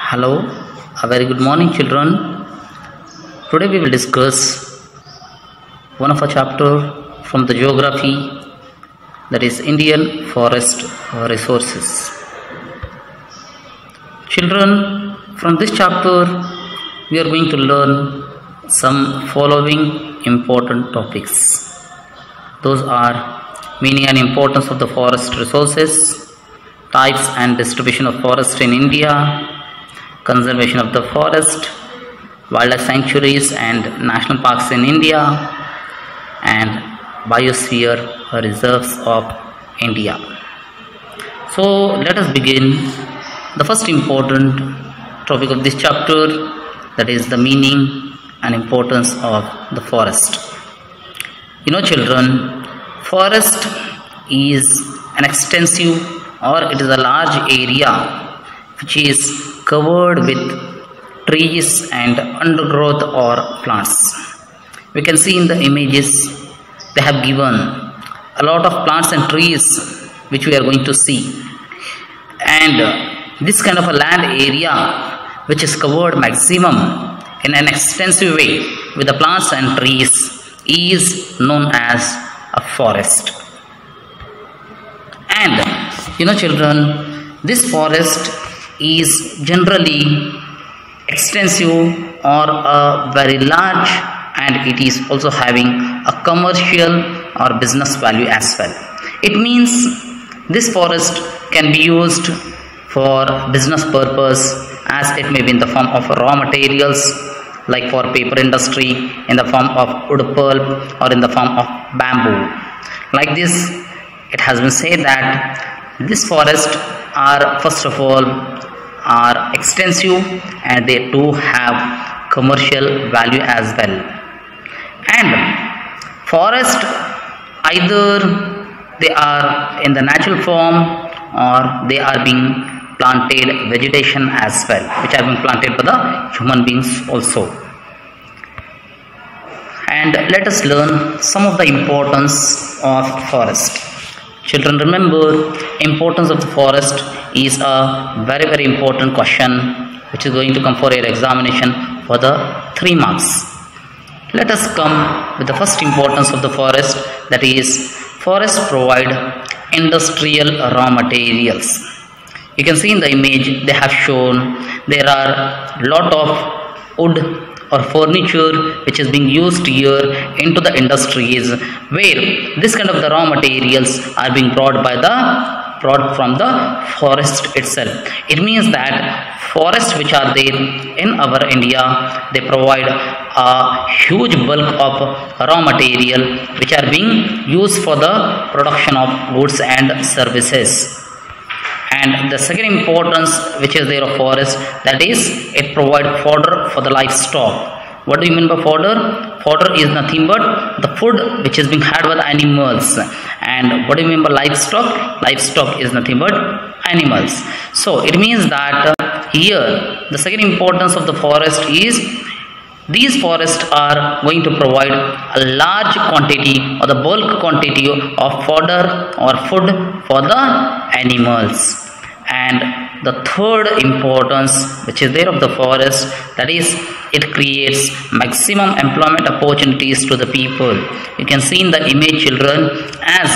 Hello, a very good morning, children. Today we will discuss one of a chapter from the geography, that is Indian forest resources. Children, from this chapter we are going to learn some following important topics. Those are meaning and importance of the forest resources, types and distribution of forest in India, conservation of the forest, wildlife sanctuaries and national parks in India, and biosphere reserves of India. So let us begin. The first important topic of this chapter, that is the meaning and importance of the forest. Children, forest is an extensive or it is a large area which is covered with trees and undergrowth or plants. We can see in the images they have given a lot of plants and trees which we are going to see, and this kind of a land area which is covered maximum in an extensive way with the plants and trees is known as a forest. And children, this forest is generally extensive or a very large, and it is also having a commercial or business value as well. It means this forest can be used for business purpose, as it may be in the form of raw materials like for paper industry, in the form of wood pulp, or in the form of bamboo. Like this, it has been said that this forest are first of all are extensive, and they do have commercial value as well. And forest, either they are in the natural form or they are being planted vegetation as well, which are being planted by the human beings also. And let us learn some of the importance of forest. Children, remember, importance of the forest is a very important question which is going to come for your examination for the 3 marks. Let us come with the first importance of the forest, that is, forests provide industrial raw materials. You can see in the image they have shown there are lot of wood or furniture which is being used here into the industries, where this kind of the raw materials are being brought from the forest itself. It means that forests which are there in our India, they provide a huge bulk of raw material which are being used for the production of goods and services. And the second importance which is there of forest, that is, it provides fodder for the livestock. What do you mean by fodder? Fodder is nothing but the food which is being had by the animals. And what do you mean by livestock? Livestock is nothing but animals. So it means that here the second importance of the forest is these forests are going to provide a large quantity or the bulk quantity of fodder or food for the animals. And the third importance which is there of the forest, that is, it creates maximum employment opportunities to the people. You can see in the image, children, as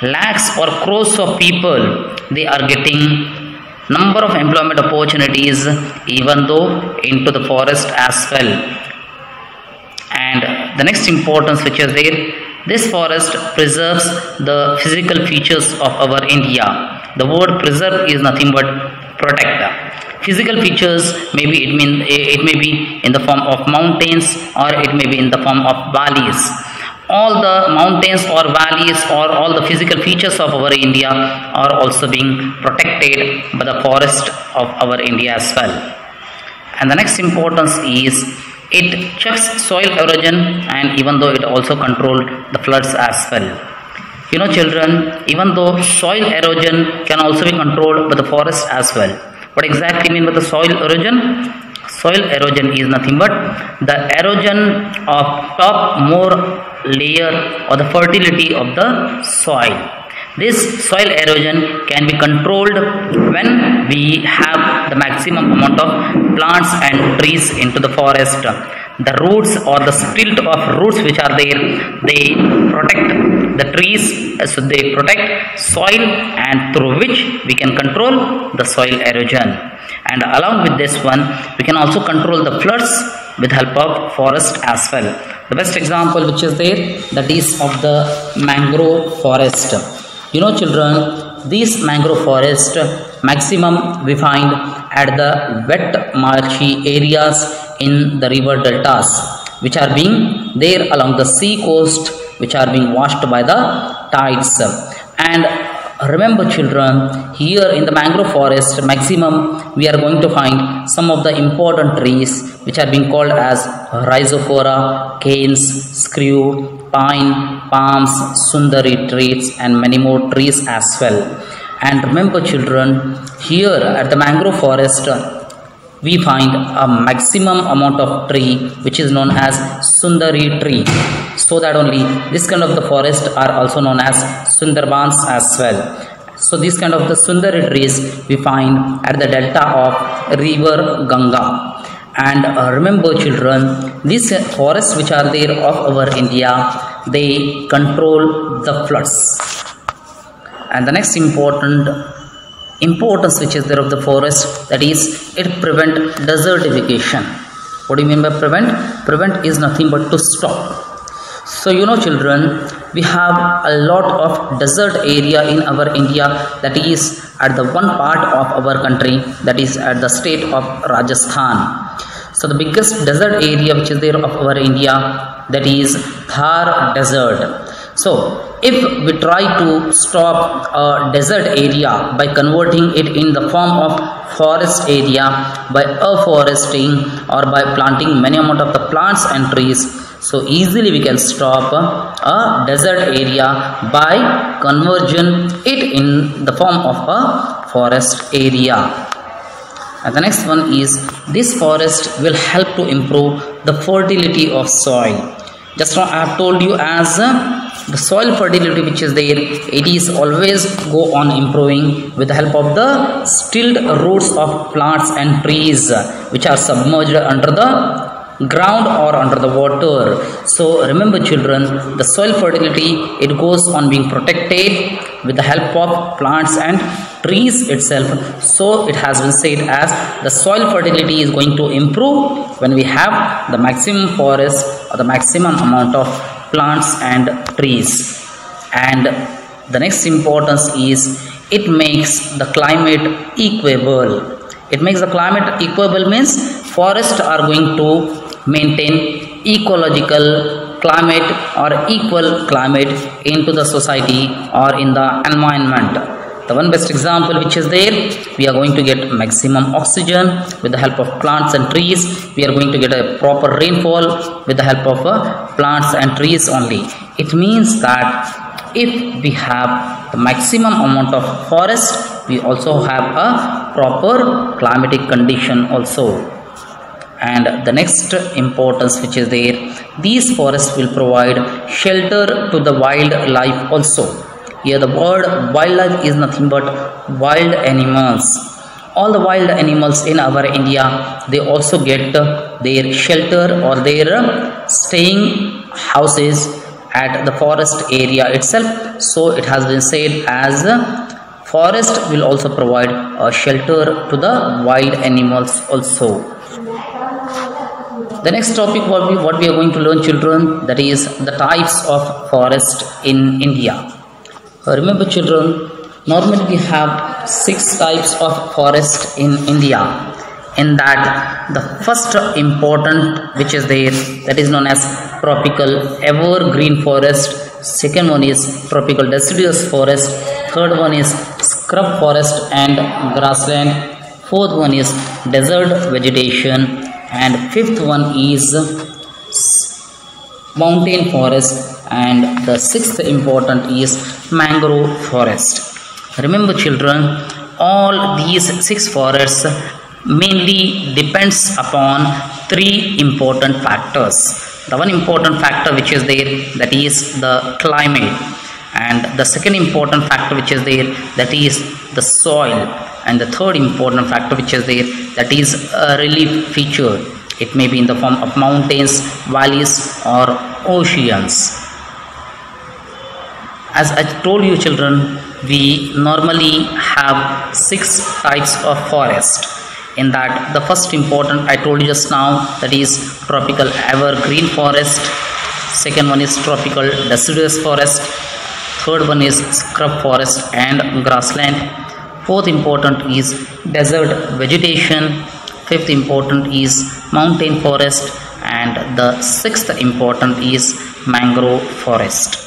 lakhs or crores of people, they are getting number of employment opportunities even though into the forest as well. And the next importance which is there, this forest preserves the physical features of our India. The word preserve is nothing but protect. Physical features, maybe it may be in the form of mountains, or it may be in the form of valleys. All the mountains or valleys or all the physical features of our India are also being protected by the forest of our India as well. And the next importance is it checks soil erosion, and even though it also controls the floods as well. Children, even though soil erosion can also be controlled by the forest as well. What exactly mean by the soil erosion? Soil erosion is nothing but the erosion of top more layer or the fertility of the soil. This soil erosion can be controlled when we have the maximum amount of plants and trees into the forest. The roots or the stilt of roots which are there, they protect the trees, so they protect soil, and through which we can control the soil erosion. And along with this one, we can also control the floods with help of forest as well. The best example which is there, that is of the mangrove forest. You know children, these mangrove forest maximum we find at the wet marshy areas in the river deltas, which are being there along the sea coast, which are being washed by the tides. And remember children, here in the mangrove forest maximum we are going to find some of the important trees which are being called as rhizophora, canes, screw, pine, palms, sundari trees, and many more trees as well. And remember children, here at the mangrove forest we find a maximum amount of tree which is known as sundari tree. So that only this kind of the forest are also known as Sundarbans as well. So this kind of the sundari trees we find at the delta of river Ganga. And remember children, these forests which are there of our India, they control the floods. And the next importance which is there of the forest, that is it prevent desertification. What do you mean by prevent? Prevent is nothing but to stop. So you know children, we have a lot of desert area in our India, that is at the one part of our country, that is at the state of Rajasthan. So the biggest desert area which is there of our India, that is Thar desert. So if we try to stop a desert area by converting it in the form of forest area, by afforesting or by planting many amount of the plants and trees, so easily we can stop a desert area by conversion it in the form of a forest area. And the next one is, this forest will help to improve the fertility of soil. Just now I have told you, as the soil fertility which is there, it is always go on improving with the help of the stilled roots of plants and trees which are submerged under the ground or under the water. So remember children, the soil fertility, it goes on being protected with the help of plants and trees itself. So it has been said as the soil fertility is going to improve when we have the maximum forest or the maximum amount of plants and trees. And the next importance is, it makes the climate equable. It makes the climate equable means forests are going to maintain ecological climate or equal climate into the society or in the environment. The one best example which is there, we are going to get maximum oxygen with the help of plants and trees. We are going to get a proper rainfall with the help of plants and trees only. It means that if we have the maximum amount of forest, we also have a proper climatic condition also. And the next importance which is there, these forests will provide shelter to the wildlife also. Here the word wildlife is nothing but wild animals. All the wild animals in our India, they also get their shelter or their staying houses at the forest area itself. So it has been said as forest will also provide a shelter to the wild animals also. The next topic what we are going to learn children, that is the types of forest in India. Remember children, normally we have 6 types of forest in India. In that, the first important which is there, that is known as tropical evergreen forest. Second one is tropical deciduous forest. Third one is scrub forest and grassland. Fourth one is desert vegetation. And fifth one is mountain forest. And the sixth important is mangrove forest. Remember children, all these 6 forests mainly depends upon 3 important factors. The one important factor which is there, that is the climate. And the second important factor which is there, that is the soil. and the third important factor which is there, that is a relief feature. It may be in the form of mountains, valleys or oceans. As I told you children, we normally have 6 types of forest. In that, the first important I told you just now, that is tropical evergreen forest. Second one is tropical deciduous forest. Third one is scrub forest and grassland. Fourth important is desert vegetation. Fifth important is mountain forest, and the sixth important is mangrove forest.